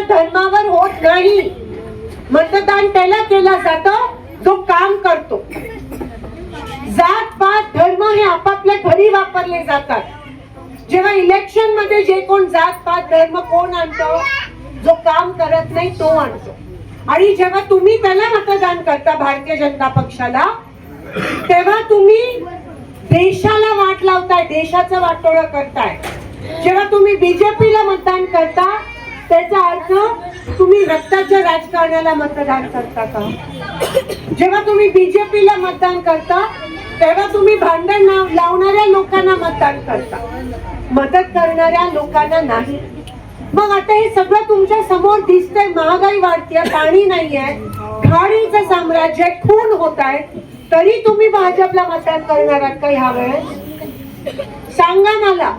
धर्मावर होत नाही. मतदान त्याला केलं जातं जो काम करतो. जात पात धर्म हे आपापल्या घरी वापरले जातात. जेव्हा इलेक्शन मध्ये जे कोण जात पात धर्म कोण आणतो, जो काम करत नाही तो आणतो. आणि जेव्हा तुम्ही त्याला मतदान करता भारतीय जनता पक्षाला, तेव्हा तुम्ही देशाला वाट लावताय, देशाचं वाटोळं करताय. जेव्हा तुम्ही बीजेपीला मतदान करता त्याचा अर्थ तुम्ही रक्ताच्या राजकारणाला मतदान करता का? जेव्हा तुम्ही बीजेपीला मतदान करता तेव्हा तुम्ही भांडण लावणाऱ्या लोकांना मतदान करता, मदत करणाऱ्या लोकांना नाही. मग आता हे सगळं तुमच्या समोर दिसतंय. महागाई वाढतीये, पाणी नाहीये, खाणीचं साम्राज्य, खून होत आहे, तरी तुम्ही भाजपला मतदान करणार आहात का ह्या वेळेस? सांगा मला.